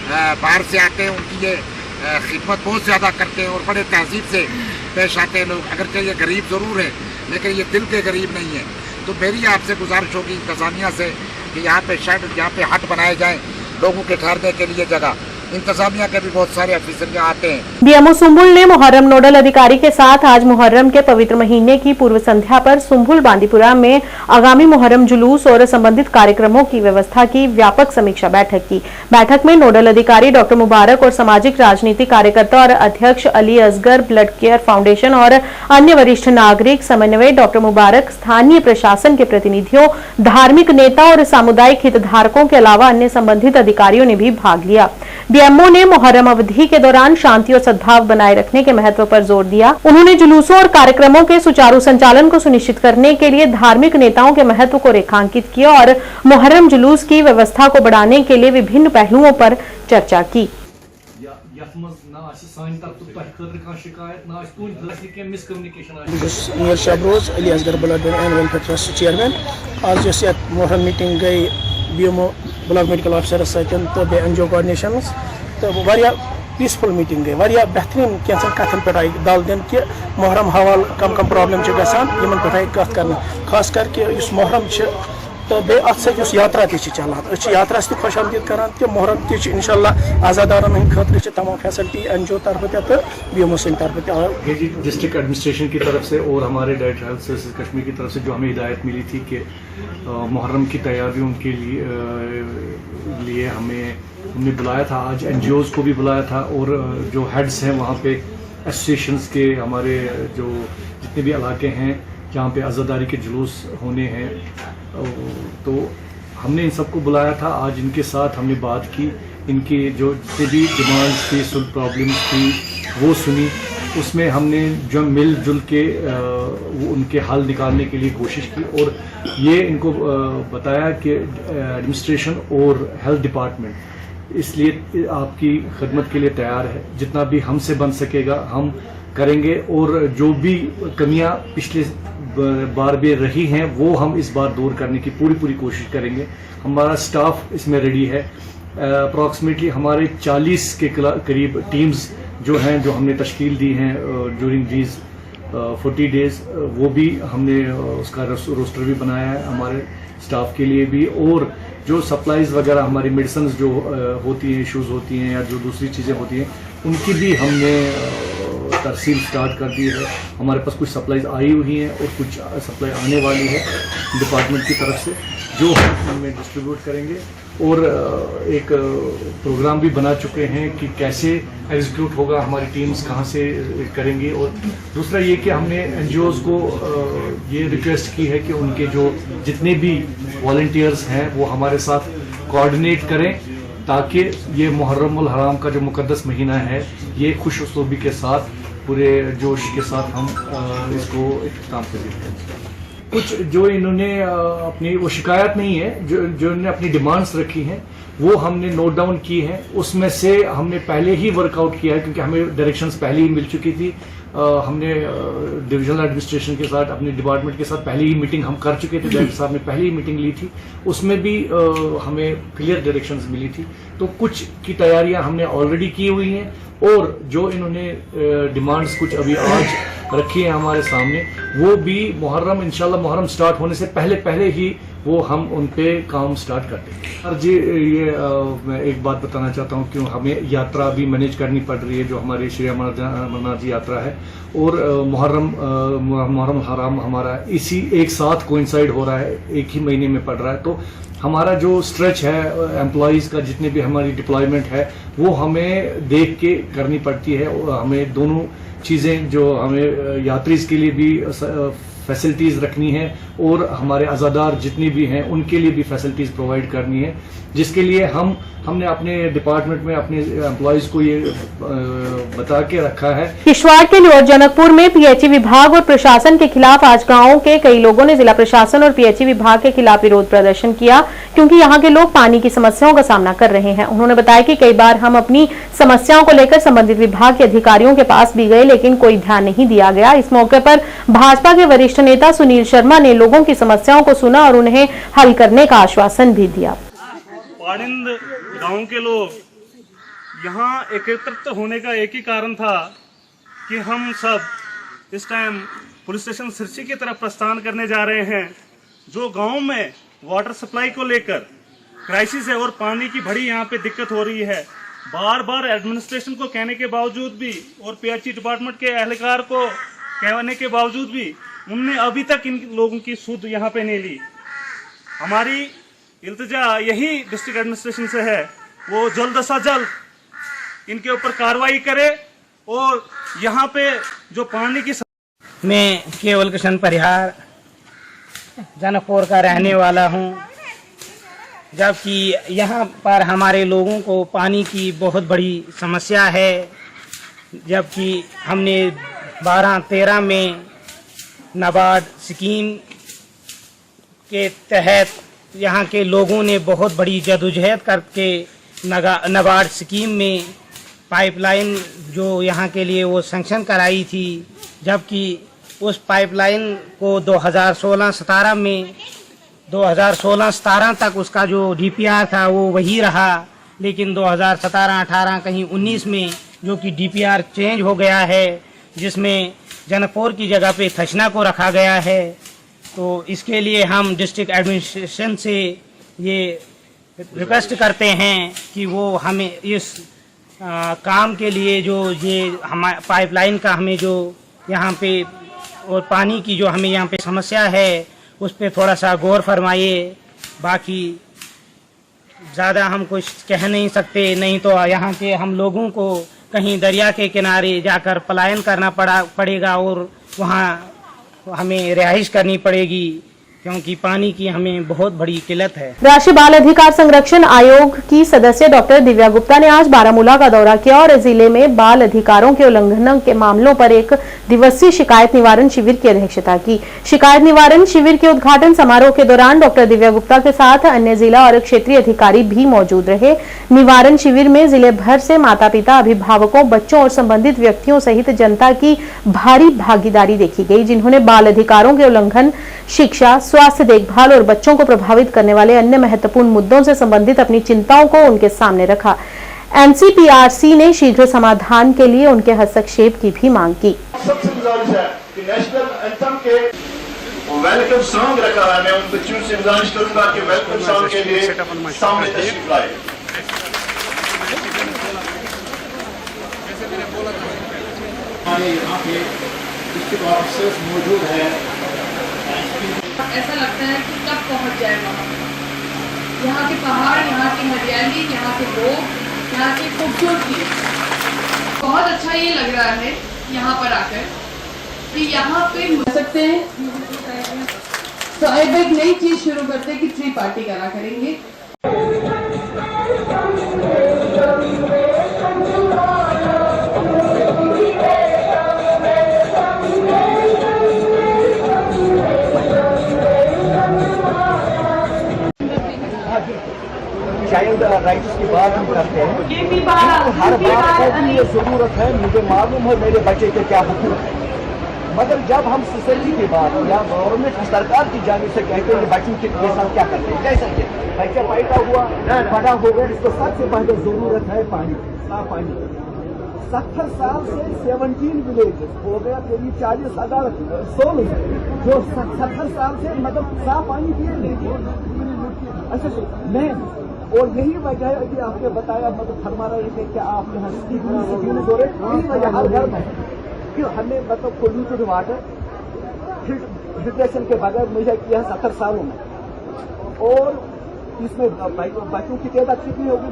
बाहर से आते हैं उनकी ये खिदमत बहुत ज़्यादा करते हैं और बड़े तहजीब से पेश आते हैं लोग। अगरचे ये गरीब ज़रूर है लेकिन ये दिल के गरीब नहीं है। तो मेरी आपसे गुजारिश होगी इंतज़ामिया से कि यहाँ पे यहाँ पे हट बनाए जाएँ लोगों के ठहरने के लिए जगह। इंतजामिया के भी बहुत सारे अफसर यहाँ आते हैं। बीएमओ सुंबुल ने मुहर्रम नोडल अधिकारी के साथ आज मुहर्रम के पवित्र महीने की पूर्व संध्या पर सुंबुल बांदीपुरा में आगामी मुहर्रम जुलूस और संबंधित कार्यक्रमों की व्यवस्था की व्यापक समीक्षा बैठक की। बैठक में नोडल अधिकारी डॉक्टर मुबारक और सामाजिक राजनीतिक कार्यकर्ता और अध्यक्ष Ali Asgar blood care foundation और अन्य वरिष्ठ नागरिक समन्वय डॉक्टर मुबारक, स्थानीय प्रशासन के प्रतिनिधियों, धार्मिक नेता और सामुदायिक हितधारकों के अलावा अन्य संबंधित अधिकारियों ने भी भाग लिया। बीएमओ ने मुहर्रम अवधि के दौरान शांति और सद्भाव बनाए रखने के महत्व पर जोर दिया। उन्होंने जुलूसों और कार्यक्रमों के सुचारू संचालन को सुनिश्चित करने के लिए धार्मिक नेताओं के महत्व को रेखांकित किया और मुहर्रम जुलूस की व्यवस्था को बढ़ाने के लिए विभिन्न पहलुओं पर चर्चा की। Mir Shabroz Ali Asgar blood and welfare trust chairman आज मुहर्रम मीटिंग गई बीएमओ ब्लॉक मेडिकल ऑफिसर सतन तो एनजीओ कोऑर्डिनेशन तो पीसफुल मीटिंग गई वारिया बेहतरीन कैंसन कथन पे आई दल दिन कि मुहर्रम हवाल कम कम प्रॉब्लम गसान यमन पे कत कर खास करके इस मुहर्रम तो बे अत यात्रा चलान यात्रा खुश आमदीद करान तो मुहर्रम इंशाल्लाह आज़ादारन हंद खतर तमाम फैसिलिटी NGO तरफ तो BMO तरफ डिस्ट्रिक्ट एडमिनिस्ट्रेशन की तरफ से और हमारे डायरेक्टर हेल्थ सर्विसेज कश्मीर की तरफ से जो हमें हिदायत मिली थी कि मुहर्रम की तैयारियों के लिए हमने बुलाया था। आज NGOs को भी बुलाया था और जो हेड्स हैं वहाँ पे एसोसिएशंस के हमारे जो जितने भी इलाके हैं जहाँ पे आज़ादारी के जुलूस होने हैं तो हमने इन सबको बुलाया था। आज इनके साथ हमने बात की, इनकी जो जितनी भी डिमांड्स थी, सुल्ह प्रॉब्लम्स थी वो सुनी, उसमें हमने जो मिलजुल के वो उनके हल निकालने के लिए कोशिश की और ये इनको बताया कि एडमिनिस्ट्रेशन और हेल्थ डिपार्टमेंट इसलिए आपकी खिदमत के लिए तैयार है, जितना भी हमसे बन सकेगा हम करेंगे और जो भी कमियां पिछले बार भी रही हैं वो हम इस बार दूर करने की पूरी कोशिश करेंगे। हमारा स्टाफ इसमें रेडी है। अप्रॉक्सीमेटली हमारे 40 के करीब टीम्स जो हैं जो हमने तश्कील दी हैं ड्यूरिंग दीज 40 डेज, वो भी हमने उसका रोस्टर भी बनाया है हमारे स्टाफ के लिए भी। और जो सप्लाईज वगैरह हमारी मेडिसिन जो होती हैं, इश्यूज़ होती हैं या जो दूसरी चीज़ें होती हैं उनकी भी हमने तरसील स्टार्ट कर दी है। हमारे पास कुछ सप्लाईज आई हुई हैं और कुछ सप्लाई आने वाली है डिपार्टमेंट की तरफ से जो हम डिस्ट्रीब्यूट करेंगे। और एक प्रोग्राम भी बना चुके हैं कि कैसे एग्जीक्यूट होगा, हमारी टीम्स कहाँ से करेंगी। और दूसरा ये कि हमने NGOs को ये रिक्वेस्ट की है कि उनके जो जितने भी वॉलंटियर्स हैं वो हमारे साथ कोऑर्डिनेट करें ताकि ये मुहर्रमुल हराम का जो मुकद्दस महीना है ये खुश उसलूबी के साथ पूरे जोश के साथ हम इसको इख्तिताम कर देते हैं। कुछ जो इन्होंने अपनी वो शिकायत नहीं है, जो इन्होंने अपनी डिमांड्स रखी हैं वो हमने नोट डाउन की हैं। उसमें से हमने पहले ही वर्कआउट किया है क्योंकि हमें डायरेक्शंस पहले ही मिल चुकी थी। हमने डिविजनल एडमिनिस्ट्रेशन के साथ, अपने डिपार्टमेंट के साथ पहले ही मीटिंग हम कर चुके थे। डायरेक्टर साहब ने पहले ही मीटिंग ली थी, उसमें भी हमें क्लियर डायरेक्शंस मिली थी। तो कुछ की तैयारियां हमने ऑलरेडी की हुई हैं और जो इन्होंने डिमांड्स कुछ अभी आज रखी है हमारे सामने वो भी मुहर्रम इंशाल्लाह मुहर्रम स्टार्ट होने से पहले ही वो हम उन पे काम स्टार्ट करते हैं। और जी ये मैं एक बात बताना चाहता हूँ कि हमें यात्रा भी मैनेज करनी पड़ रही है जो हमारी श्री अमरनाथ जी यात्रा है और मुहर्रम हराम हमारा इसी एक साथ कोइंसाइड हो रहा है, एक ही महीने में पड़ रहा है। तो हमारा जो स्ट्रेच है एम्प्लॉयज़ का, जितने भी हमारी डिप्लॉयमेंट है वो हमें देख के करनी पड़ती है। हमें दोनों चीज़ें जो हमें यात्रीज के लिए भी फैसिलिटीज़ रखनी है और हमारे आज़ादार जितने भी हैं उनके लिए भी फैसिलिटीज़ प्रोवाइड करनी है, जिसके लिए हमने अपने डिपार्टमेंट में अपने एम्प्लॉयज को ये बता के रखा है। किश्तवाड़ के न्यू जनकपुर में PHE विभाग और प्रशासन के खिलाफ आज गांवों के कई लोगों ने जिला प्रशासन और PHE विभाग के खिलाफ विरोध प्रदर्शन किया क्योंकि यहां के लोग पानी की समस्याओं का सामना कर रहे हैं। उन्होंने बताया कि कई बार हम अपनी समस्याओं को लेकर संबंधित विभाग के अधिकारियों के पास भी गए लेकिन कोई ध्यान नहीं दिया गया। इस मौके पर भाजपा के वरिष्ठ नेता सुनील शर्मा ने लोगों की समस्याओं को सुना और उन्हें हल करने का आश्वासन भी दिया। पाड़िंद गांव के लोग यहाँ एकत्रित होने का एक ही कारण था कि हम सब इस टाइम पुलिस स्टेशन सिरसी की तरफ प्रस्थान करने जा रहे हैं। जो गांव में वाटर सप्लाई को लेकर क्राइसिस है और पानी की बड़ी यहाँ पे दिक्कत हो रही है, बार बार एडमिनिस्ट्रेशन को कहने के बावजूद भी और PHE डिपार्टमेंट के एहलकार को कहने के बावजूद भी उनने अभी तक इन लोगों की सुध यहाँ पे नहीं ली। हमारी इल्तिजा यही डिस्ट्रिक्ट एडमिनिस्ट्रेशन से है वो जल्द से जल्द इनके ऊपर कार्रवाई करे और यहाँ पे जो पानी की मैं केवल किशन परिहार जनकपुर का रहने वाला हूँ, जबकि यहाँ पर हमारे लोगों को पानी की बहुत बड़ी समस्या है। जबकि हमने 12-13 में नाबार्ड स्कीम के तहत यहाँ के लोगों ने बहुत बड़ी जदोजहद करके नाबार्ड स्कीम में पाइपलाइन जो यहाँ के लिए वो सैंक्शन कराई थी। जबकि उस पाइपलाइन को 2016-17 में 2016-17 तक उसका जो DPR था वो वही रहा, लेकिन 2017-18 कहीं 19 में जो कि डीपीआर चेंज हो गया है, जिसमें जनकपुर की जगह पे थचना को रखा गया है। तो इसके लिए हम डिस्ट्रिक्ट एडमिनिस्ट्रेशन से ये रिक्वेस्ट करते हैं कि वो हमें इस काम के लिए जो ये हमारे पाइपलाइन का हमें जो यहाँ पे और पानी की जो हमें यहाँ पे समस्या है उस पर थोड़ा सा गौर फरमाइए। बाकी ज़्यादा हम कुछ कह नहीं सकते, नहीं तो यहाँ के हम लोगों को कहीं दरिया के किनारे जाकर पलायन करना पड़ेगा और वहाँ हमें रिहाइश करनी पड़ेगी, क्योंकि पानी की हमें बहुत बड़ी किल्लत है। राष्ट्रीय बाल अधिकार संरक्षण आयोग की सदस्य डॉक्टर दिव्या गुप्ता ने आज बारामूला का दौरा किया और जिले में बाल अधिकारों के उल्लंघन के मामलों पर एक दिवसीय शिकायत निवारण शिविर की अध्यक्षता की। शिकायत निवारण शिविर के उद्घाटन समारोह के दौरान डॉक्टर दिव्या गुप्ता के साथ अन्य जिला और क्षेत्रीय अधिकारी भी मौजूद रहे। निवारण शिविर में जिले भर से माता पिता, अभिभावकों, बच्चों और संबंधित व्यक्तियों सहित जनता की भारी भागीदारी देखी गई, जिन्होंने बाल अधिकारों के उल्लंघन, शिक्षा, स्वास्थ्य देखभाल और बच्चों को प्रभावित करने वाले अन्य महत्वपूर्ण मुद्दों से संबंधित अपनी चिंताओं को उनके सामने रखा। एनसीपीआरसी ने शीघ्र समाधान के लिए उनके हस्तक्षेप की भी मांग की। सबसे गुजारिश है कि नेशनल एंथम के वेलकम सॉन्ग रखा है, मैं उन बच्चों से गुजारिश करूंगा कि वेलकम सॉन्ग के लिए सामने तशरीफ लाए। हमारे यहाँ पे डिस्ट्रिक्ट ऑफिसर्स मौजूद है। ऐसा लगता है कि कब पहुंच जाए वहाँ। यहाँ के पहाड़, यहाँ की हरियाली, यहाँ के लोग, यहाँ की खूबसूरती, बहुत अच्छा ये लग रहा है यहाँ पर आकर कि यहाँ पे मिल सकते हैं। तो अब एक नई चीज शुरू करते हैं कि ट्री पार्टी करा करेंगे। चाइल्ड राइट्स की बात हम करते हैं, हर बात को ये जरूरत है, मुझे मालूम है मेरे बच्चे के क्या हुकूक है, मगर जब हम सोसाइटी की बात या गवर्नमेंट सरकार की जानिब से कहते हैं कि बच्चों के साथ क्या करते हैं, कैसे कि बच्चा पैदा हुआ, बड़ा हो गया, इसको सबसे पहले जरूरत है पानी, साफ पानी। 70 साल से 17 विलेज हो गया, करीब 40,000 सोल जो 70 साल से मतलब साफ पानी पिए नहीं। अच्छा मैं और यही वजह है कि आपने बताया, मतलब फरमा रहे थे कि आप यहाँ हो रहे, यही वजह हर घर में कि हमें मतलब पोल्यूटेड वाटर फिल्ट्रेशन के बगैर मुझे किया 70 सालों में, और इसमें बच्चों की तादाद कितनी होगी,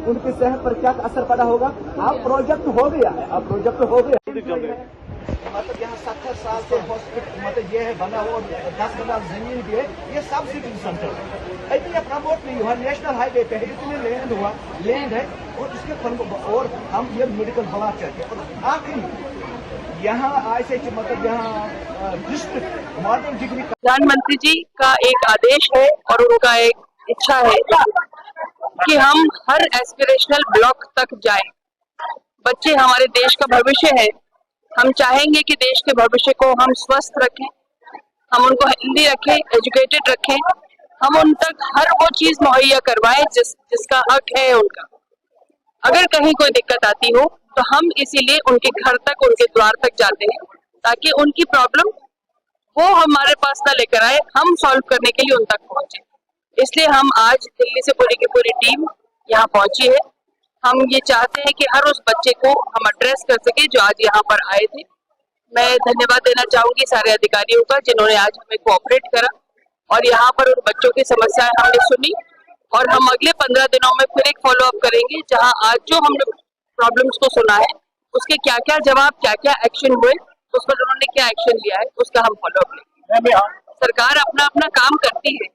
उनके सेहत पर क्या असर पड़ा होगा। आप प्रोजेक्ट हो गया है, आप प्रोजेक्ट हो गया, मतलब यहाँ 70 साल से हॉस्पिटल मतलब ये है बना हुआ, 10 कनाल जमीन भी है, ये सब सिटी सेंटर है, लेकिन ये प्रमोट नहीं हुआ। नेशनल हाईवे पे इतने लैंड है और इसके और हम ये मेडिकल ब्लॉक चाहते हैं। और आखिरी यहाँ ऐसे मतलब यहाँ डिस्ट्रिक्ट मॉडर्न डिग्री प्रधानमंत्री जी का एक आदेश है और उनका एक इच्छा है कि हम हर एस्पिरेशनल ब्लॉक तक जाएं। बच्चे हमारे देश का भविष्य है, हम चाहेंगे कि देश के भविष्य को हम स्वस्थ रखें, हम उनको हेल्दी रखें, एजुकेटेड रखें, हम उन तक हर वो चीज मुहैया करवाएं जिसका हक है उनका। अगर कहीं कोई दिक्कत आती हो तो हम इसीलिए उनके घर तक, उनके द्वार तक जाते हैं, ताकि उनकी प्रॉब्लम वो हमारे पास ना लेकर आए, हम सॉल्व करने के लिए उन तक पहुंचे। इसलिए हम आज दिल्ली से पूरी की पूरी टीम यहाँ पहुंची है। हम ये चाहते हैं कि हर उस बच्चे को हम एड्रेस कर सके जो आज यहाँ पर आए थे। मैं धन्यवाद देना चाहूंगी सारे अधिकारियों का जिन्होंने आज हमें कोऑपरेट करा और यहाँ पर उन बच्चों की समस्याएं हमने सुनी, और हम अगले 15 दिनों में फिर एक फॉलो अप करेंगे, जहाँ आज जो हमने प्रॉब्लम्स को सुना है उसके क्या क्या जवाब, क्या क्या एक्शन हुए, उस पर उन्होंने क्या एक्शन लिया है, उसका हम फॉलो अप लेंगे। सरकार अपना अपना काम करती है,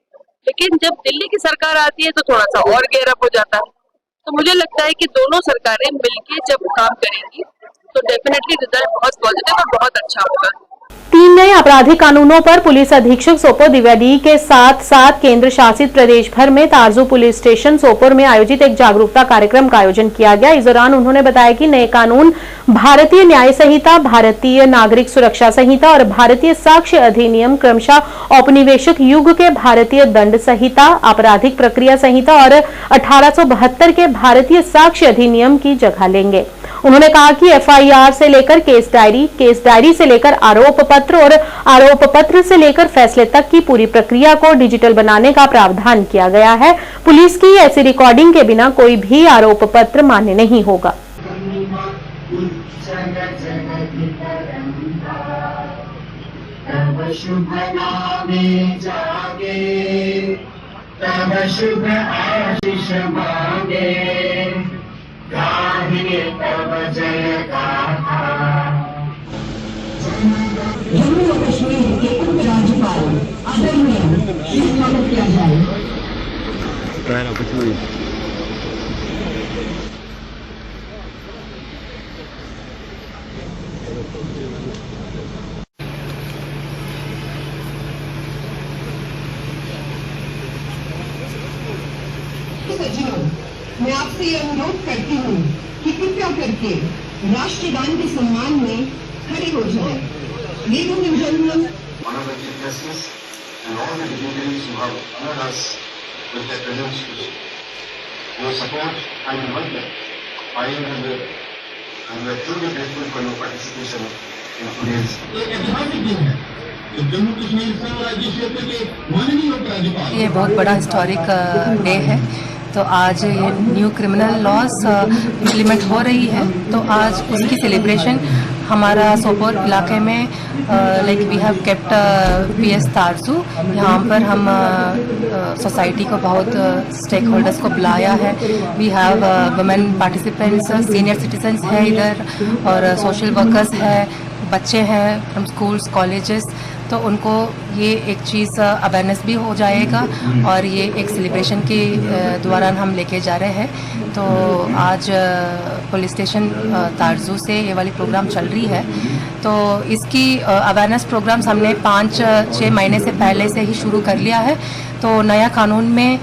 लेकिन जब दिल्ली की सरकार आती है तो थोड़ा सा और गेयरअप हो जाता है। तो मुझे लगता है कि दोनों सरकारें मिलकर जब काम करेंगी तो डेफिनेटली रिजल्ट बहुत पॉजिटिव और बहुत अच्छा होगा। 3 नए आपराधिक कानूनों पर पुलिस अधीक्षक सोपोर दिव्या डी के साथ साथ केंद्र शासित प्रदेश भर में तारजू पुलिस स्टेशन सोपोर में आयोजित एक जागरूकता कार्यक्रम का आयोजन किया गया। इस दौरान उन्होंने बताया कि नए कानून भारतीय न्याय संहिता, भारतीय नागरिक सुरक्षा संहिता और भारतीय साक्ष्य अधिनियम क्रमशः औपनिवेशिक युग के भारतीय दंड संहिता, आपराधिक प्रक्रिया संहिता और 1872 के भारतीय साक्ष्य अधिनियम की जगह लेंगे। उन्होंने कहा कि एफआईआर से लेकर केस डायरी से लेकर आरोप पत्र और आरोप पत्र से लेकर फैसले तक की पूरी प्रक्रिया को डिजिटल बनाने का प्रावधान किया गया है। पुलिस की ऐसी रिकॉर्डिंग के बिना कोई भी आरोप पत्र मान्य नहीं होगा। तब शुभ नामे जागे, तब शुभ आशीष मांगे, गाहे तब जय गाथा। जम्मू और कश्मीर के उप राज्यपाल आदरणीय श्री स्वागत किया जाए। सज्जनों, मैं आपसे ये अनुरोध करती हूँ कि कृपया करके राष्ट्रगान के सम्मान में खड़े हो जाए। Ladies and gentlemen, Honorable Chief Justice and all the dignitaries who have honored us with their presence today. Your support and welcome. I am we are truly grateful for your participation in today's. एक ऐतिहासिक दिन है। जम्मू कश्मीर संघ राज्य क्षेत्र के माननीय उपराज्यपाल। ये बहुत बड़ा हिस्टोरिक डे है। तो आज ये न्यू क्रिमिनल लॉज इम्प्लीमेंट हो रही है, तो आज उसकी सेलिब्रेशन हमारा सोपोर इलाके में like we have kept PS Tarzoo. यहाँ पर हम सोसाइटी को बहुत स्टेक होल्डर्स को बुलाया है। We have women participants, senior citizens है इधर और सोशल वर्कर्स है, बच्चे हैं फ्रॉम स्कूल्स कॉलेजेस। तो उनको ये एक चीज़ अवेयरनेस भी हो जाएगा और ये एक सेलिब्रेशन के दौरान हम लेके जा रहे हैं। तो आज पुलिस स्टेशन तारजू से ये वाली प्रोग्राम चल रही है। तो इसकी अवेयरनेस प्रोग्राम्स हमने 5-6 महीने से पहले से ही शुरू कर लिया है। तो नया कानून में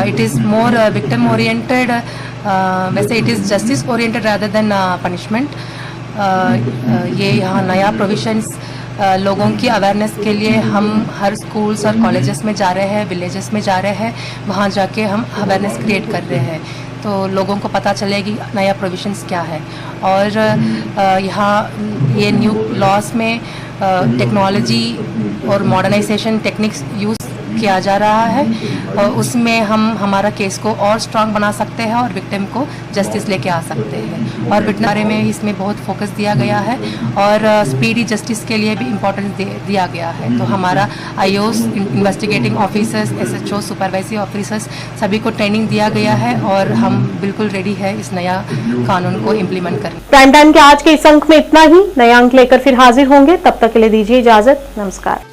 it is more victim oriented, वैसे it is justice oriented rather than punishment. ये यहाँ नया प्रोविजंस लोगों की अवेयरनेस के लिए हम हर स्कूल्स और कॉलेजेस में जा रहे हैं, विलेजेस में जा रहे हैं, वहाँ जाके हम अवेयरनेस क्रिएट कर रहे हैं। तो लोगों को पता चलेगी नया प्रोविजंस क्या है। और यहाँ ये न्यू लॉस में टेक्नोलॉजी और मॉडर्नाइजेशन टेक्निक्स यूज़ किया जा रहा है और उसमें हम हमारा केस को और स्ट्रांग बना सकते हैं और विक्टिम को जस्टिस लेके आ सकते हैं। और विटनारे में इसमें बहुत फोकस दिया गया है और स्पीडी जस्टिस के लिए भी इम्पोर्टेंस दिया गया है। तो हमारा iOS, investigating officers, SHO, supervisory officers सभी को ट्रेनिंग दिया गया है और हम बिल्कुल रेडी है इस नया कानून को इम्प्लीमेंट करने। प्राइम टाइम के आज के इस अंक में इतना ही। नया अंक लेकर फिर हाजिर होंगे, तब तक के लिए दीजिए इजाजत। नमस्कार।